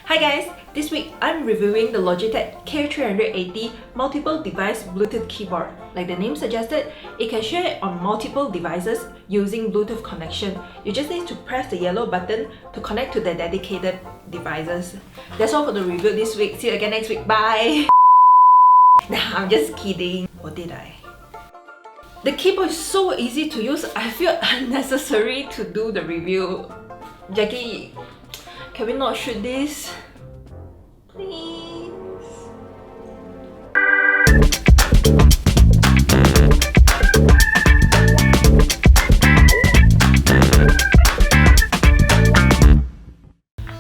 Hi guys! This week I'm reviewing the Logitech K380 multiple device Bluetooth keyboard. Like the name suggested, it can share it on multiple devices using Bluetooth connection. You just need to press the yellow button to connect to the dedicated devices. That's all for the review this week. See you again next week. Bye! Nah, I'm just kidding. Or did I? The keyboard is so easy to use, I feel unnecessary to do the review. Jackie, can we not shoot this? Please?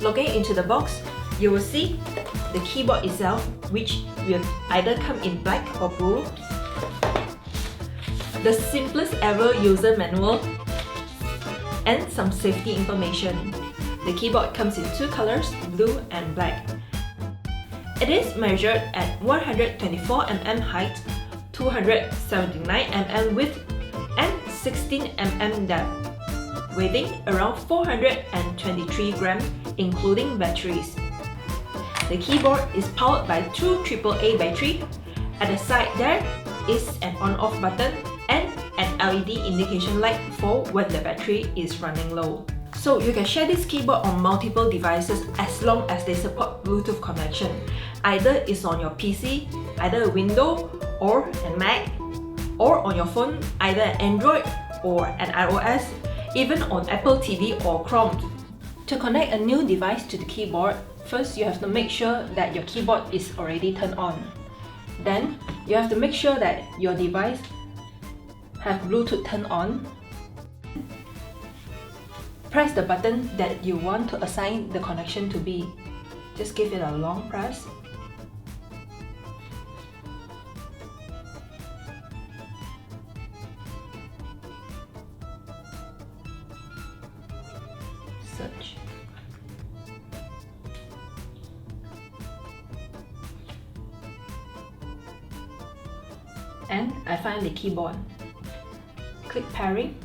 Logging into the box, you will see the keyboard itself, which will either come in black or blue. The simplest ever user manual and some safety information. The keyboard comes in two colors, blue and black. It is measured at 124mm height, 279mm width, and 16mm depth, weighing around 423 grams, including batteries. The keyboard is powered by two AAA batteries. At the side there is an on-off button and an LED indication light for when the battery is running low. So you can share this keyboard on multiple devices as long as they support Bluetooth connection. Either it's on your PC, either a Windows or a Mac, or on your phone, either an Android or an iOS, even on Apple TV or Chrome. To connect a new device to the keyboard, first you have to make sure that your keyboard is already turned on. Then you have to make sure that your device have Bluetooth turned on. Press the button that you want to assign the connection to be. Just give it a long press. Search. And I find the keyboard. Click pairing.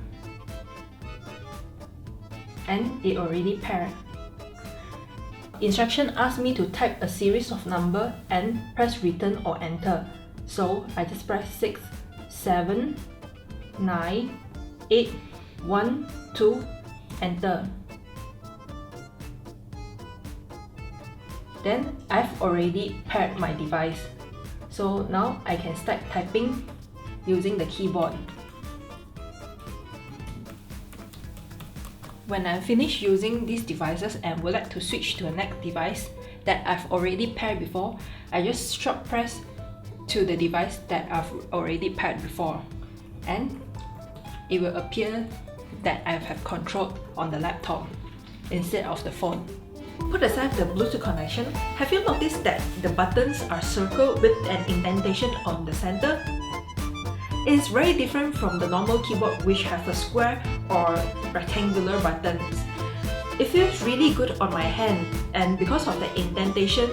And it already paired. Instruction asks me to type a series of numbers and press return or enter. So I just press 6, 7, 9, 8, 1, 2, enter. Then I've already paired my device. So now I can start typing using the keyboard. When I'm finished using these devices and would like to switch to a next device that I've already paired before, I just short press to the device that I've already paired before, and it will appear that I have control on the laptop instead of the phone. Put aside the Bluetooth connection, have you noticed that the buttons are circled with an indentation on the center? It is very different from the normal keyboard which have a square or rectangular buttons. It feels really good on my hand, and because of the indentation,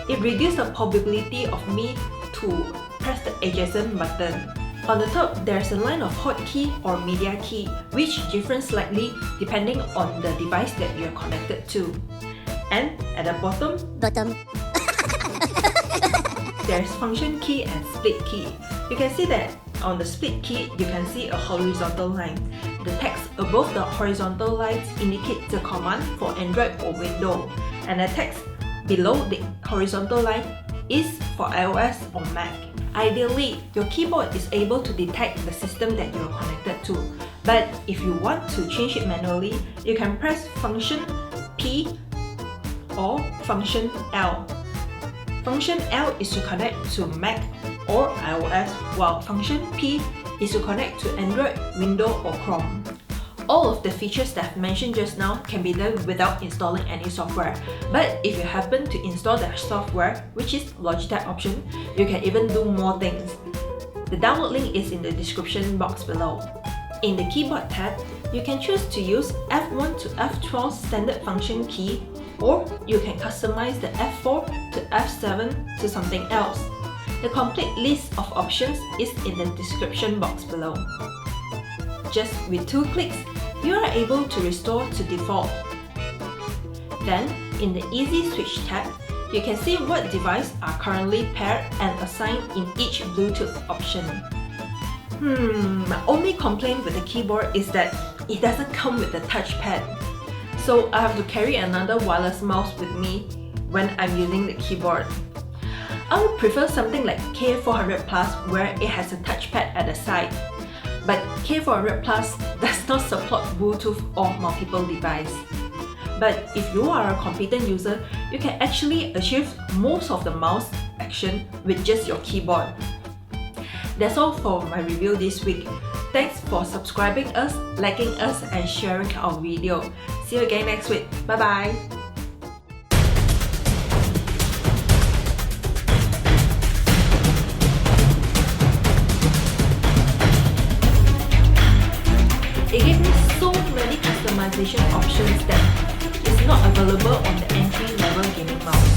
it reduces the probability of me to press the adjacent button. On the top, there's a line of hotkey or media key which differs slightly depending on the device that you're connected to. And at the bottom, there's function key and split key. You can see that on the split key, you can see a horizontal line. The text above the horizontal lines indicates the command for Android or Windows, and the text below the horizontal line is for iOS or Mac. Ideally, your keyboard is able to detect the system that you are connected to, but if you want to change it manually, you can press function P or function L. Function L is to connect to Mac or iOS, while function P is to connect to Android, Windows or Chrome. All of the features that I've mentioned just now can be done without installing any software, but if you happen to install the software, which is Logitech Options, you can even do more things. The download link is in the description box below. In the keyboard tab, you can choose to use F1 to F12 standard function key, or you can customize the F4 to F7 to something else. The complete list of options is in the description box below. Just with 2 clicks, you are able to restore to default. Then, In the Easy Switch tab, you can see what devices are currently paired and assigned in each Bluetooth option. My only complaint with the keyboard is that it doesn't come with a touchpad. So I have to carry another wireless mouse with me when I'm using the keyboard. I would prefer something like K400 Plus where it has a touchpad at the side. But K400 Plus does not support Bluetooth or multiple devices. But if you are a competent user, you can actually achieve most of the mouse action with just your keyboard. That's all for my review this week. Thanks for subscribing us, liking us, and sharing our video. See you again next week. Bye bye! It gave me so many customization options that is not available on the entry-level gaming mouse.